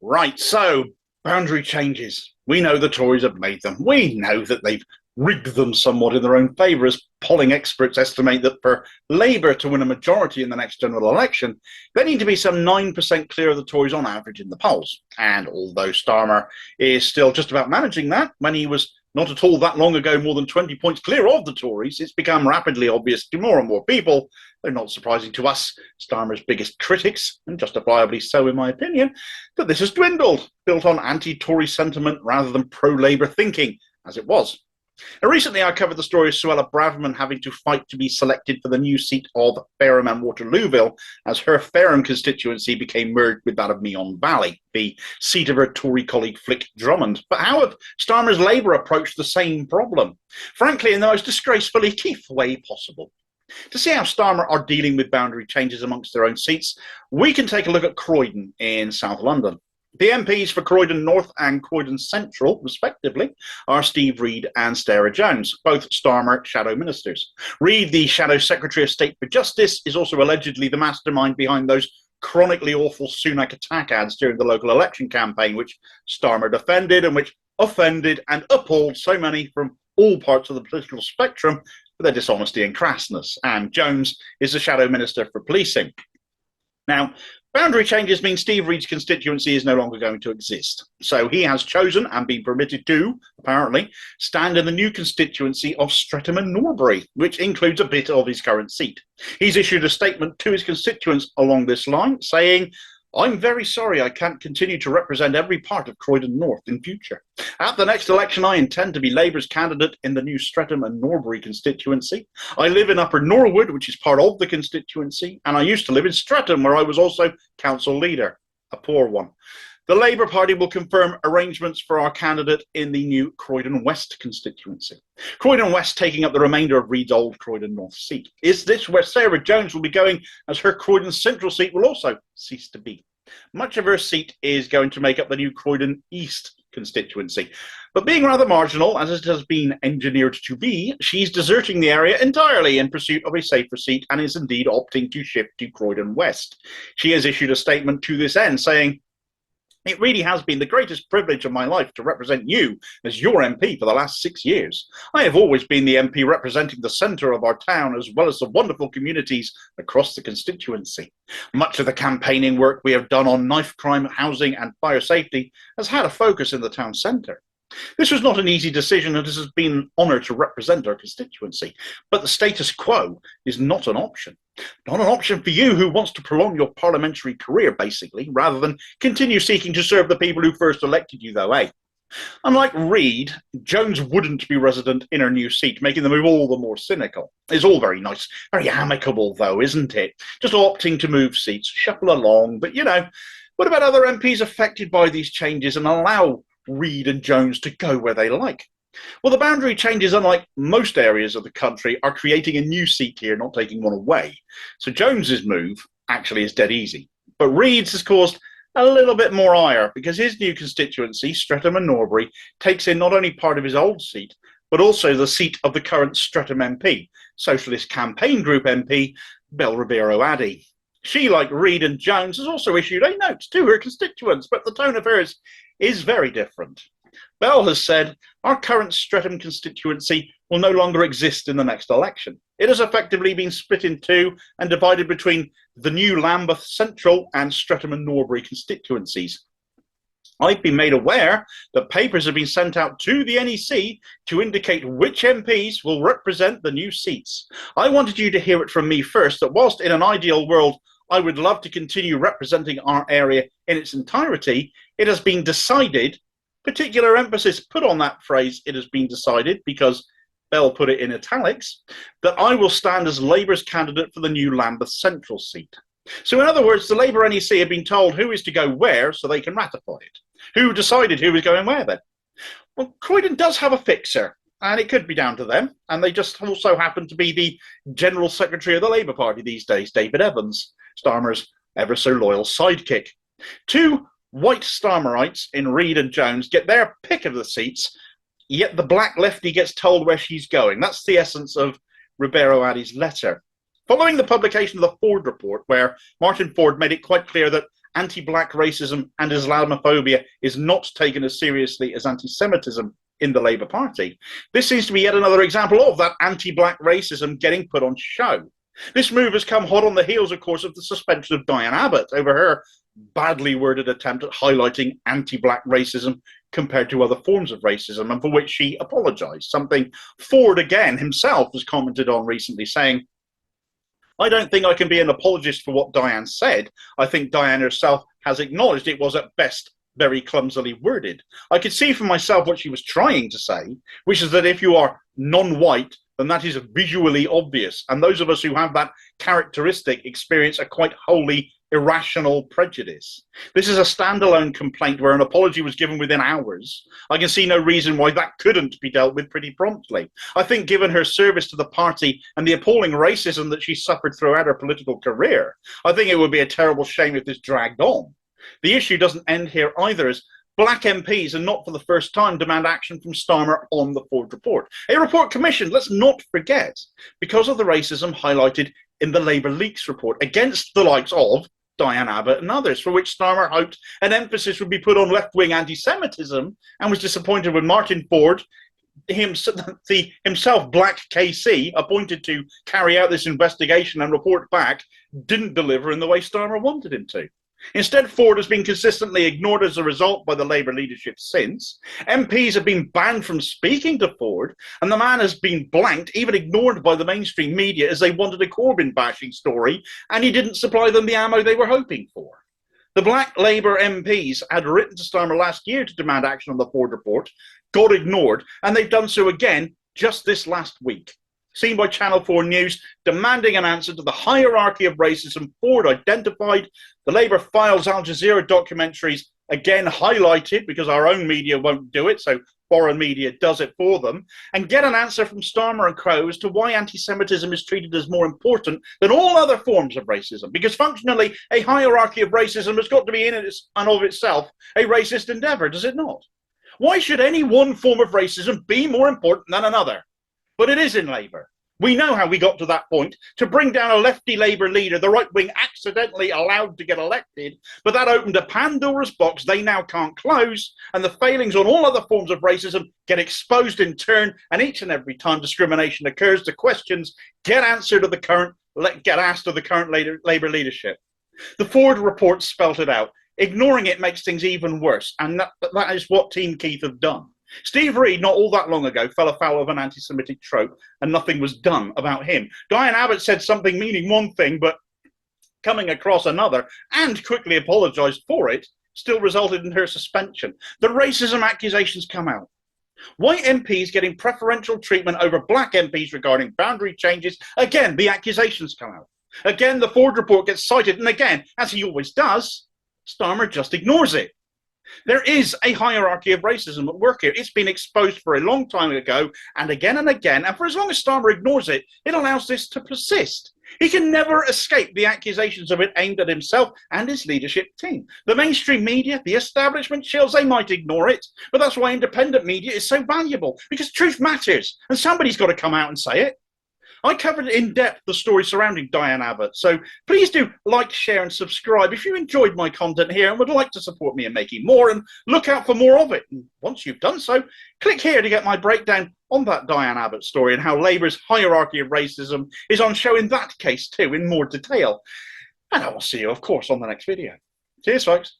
Right, so boundary changes. We know the Tories have made them. We know that they've rigged them somewhat in their own favour, as polling experts estimate that for Labour to win a majority in the next general election, they need to be some 9% clear of the Tories on average in the polls. And although Starmer is still just about managing that, when he was not at all that long ago more than 20 points clear of the Tories, it's become rapidly obvious to more and more people, though not surprising to us, Starmer's biggest critics, and justifiably so in my opinion, that this has dwindled, built on anti-Tory sentiment rather than pro-Labour thinking, as it was. Now, recently, I covered the story of Suella Braverman having to fight to be selected for the new seat of Fareham and Waterlooville, as her Fareham constituency became merged with that of Meon Valley, the seat of her Tory colleague Flick Drummond. But how have Starmer's Labour approached the same problem? Frankly, in the most disgracefully Keith way possible. To see how Starmer are dealing with boundary changes amongst their own seats, we can take a look at Croydon in South London. The MPs for Croydon North and Croydon Central, respectively, are Steve Reid and Sarah Jones, both Starmer shadow ministers. Reid, the shadow Secretary of State for Justice, is also allegedly the mastermind behind those chronically awful Sunak attack ads during the local election campaign, which Starmer defended and which offended and appalled so many from all parts of the political spectrum for their dishonesty and crassness. And Jones is the shadow minister for policing. Now, boundary changes mean Steve Reid's constituency is no longer going to exist. So he has chosen and been permitted to, apparently, stand in the new constituency of Streatham and Norbury, which includes a bit of his current seat. He's issued a statement to his constituents along this line, saying, "I'm very sorry I can't continue to represent every part of Croydon North in future. At the next election, I intend to be Labour's candidate in the new Streatham and Norbury constituency. I live in Upper Norwood, which is part of the constituency, and I used to live in Streatham, where I was also council leader, a poor one. The Labour Party will confirm arrangements for our candidate in the new Croydon West constituency. Croydon West taking up the remainder of Reid's old Croydon North seat. Is this where Sarah Jones will be going, as her Croydon Central seat will also cease to be? Much of her seat is going to make up the new Croydon East constituency. But being rather marginal, as it has been engineered to be, she's deserting the area entirely in pursuit of a safer seat and is indeed opting to shift to Croydon West. She has issued a statement to this end saying, "It really has been the greatest privilege of my life to represent you as your MP for the last 6 years. I have always been the MP representing the centre of our town as well as the wonderful communities across the constituency. Much of the campaigning work we have done on knife crime, housing and fire safety has had a focus in the town centre. This was not an easy decision, and it has been an honour to represent our constituency. But the status quo is not an option. Not an option for you who wants to prolong your parliamentary career, basically, rather than continue seeking to serve the people who first elected you, though, eh?" Unlike Reid, Jones wouldn't be resident in her new seat, making the move all the more cynical. It's all very nice, very amicable, though, isn't it? Just opting to move seats, shuffle along. But, what about other MPs affected by these changes and allow Reid and Jones to go where they like? Well, the boundary changes, unlike most areas of the country, are creating a new seat here, not taking one away. So Jones's move actually is dead easy. But Reid's has caused a little bit more ire because his new constituency, Streatham and Norbury, takes in not only part of his old seat, but also the seat of the current Streatham MP, Socialist Campaign Group MP, Ribeiro-Addie. She, like Reid and Jones, has also issued a note to her constituents, but the tone of hers is very different. Bell has said, "Our current Streatham constituency will no longer exist in the next election. It has effectively been split in two and divided between the new Lambeth Central and Streatham and Norbury constituencies. I've been made aware that papers have been sent out to the NEC to indicate which MPs will represent the new seats. I wanted you to hear it from me first that whilst in an ideal world I would love to continue representing our area in its entirety, it has been decided," particular emphasis put on that phrase, "it has been decided," because Bell put it in italics, "that I will stand as Labour's candidate for the new Lambeth Central seat." So in other words, the Labour NEC have been told who is to go where so they can ratify it. Who decided who was going where then? Well, Croydon does have a fixer, and it could be down to them, and they just also happen to be the General Secretary of the Labour Party these days, David Evans, Starmer's ever so loyal sidekick. Two white Starmerites in Reid and Jones get their pick of the seats, yet the black lefty gets told where she's going. That's the essence of Ribeiro-Addie's letter. Following the publication of the Ford report, where Martin Ford made it quite clear that anti-black racism and Islamophobia is not taken as seriously as anti-Semitism in the Labour Party. This seems to be yet another example of that anti-black racism getting put on show. This move has come hot on the heels, of course, of the suspension of Diane Abbott over her badly worded attempt at highlighting anti-black racism compared to other forms of racism, and for which she apologised, something Ford again himself has commented on recently, saying, "I don't think I can be an apologist for what Diane said. I think Diane herself has acknowledged it was at best very clumsily worded. I could see for myself what she was trying to say, which is that if you are non-white, then that is visually obvious, and those of us who have that characteristic experience a quite wholly irrational prejudice. This is a standalone complaint where an apology was given within hours. I can see no reason why that couldn't be dealt with pretty promptly. I think given her service to the party and the appalling racism that she suffered throughout her political career, I think it would be a terrible shame if this dragged on. The issue doesn't end here either, as black MPs, and not for the first time, demand action from Starmer on the Ford report. A report commissioned, let's not forget, because of the racism highlighted in the Labour Leaks report against the likes of Diane Abbott and others, for which Starmer hoped an emphasis would be put on left-wing anti-Semitism, and was disappointed when Martin Ford, himself black KC, appointed to carry out this investigation and report back, didn't deliver in the way Starmer wanted him to. Instead, Ford has been consistently ignored as a result by the Labour leadership since. MPs have been banned from speaking to Ford, and the man has been blanked, even ignored by the mainstream media as they wanted a Corbyn bashing story, and he didn't supply them the ammo they were hoping for. The black Labour MPs had written to Starmer last year to demand action on the Ford report, got ignored, and they've done so again just this last week. Seen by Channel 4 News, demanding an answer to the hierarchy of racism Ford identified. The Labour Files Al Jazeera documentaries, again highlighted because our own media won't do it, so foreign media does it for them, and get an answer from Starmer and Crow as to why anti-Semitism is treated as more important than all other forms of racism, because functionally a hierarchy of racism has got to be in it and of itself a racist endeavour, does it not? Why should any one form of racism be more important than another? But it is in Labour. We know how we got to that point. To bring down a lefty Labour leader, the right wing accidentally allowed to get elected, but that opened a Pandora's box they now can't close, and the failings on all other forms of racism get exposed in turn, and each and every time discrimination occurs, the questions get asked of the current Labour leadership. The Ford report spelt it out. Ignoring it makes things even worse, and that is what Team Keith have done. Steve Reid, not all that long ago, fell afoul of an anti-Semitic trope, and nothing was done about him. Diane Abbott said something meaning one thing, but coming across another, and quickly apologised for it, still resulted in her suspension. The racism accusations come out. White MPs getting preferential treatment over black MPs regarding boundary changes. Again, the accusations come out. Again, the Ford report gets cited, and again, as he always does, Starmer just ignores it. There is a hierarchy of racism at work here. It's been exposed for a long time ago, and for as long as Starmer ignores it, it allows this to persist. He can never escape the accusations of it aimed at himself and his leadership team. The mainstream media, the establishment chills, they might ignore it, but that's why independent media is so valuable, because truth matters, and somebody's got to come out and say it. I covered in depth the story surrounding Diane Abbott, so please do like, share and subscribe if you enjoyed my content here and would like to support me in making more, and look out for more of it. And once you've done so, click here to get my breakdown on that Diane Abbott story and how Labour's hierarchy of racism is on show in that case too in more detail. And I will see you, of course, on the next video. Cheers, folks.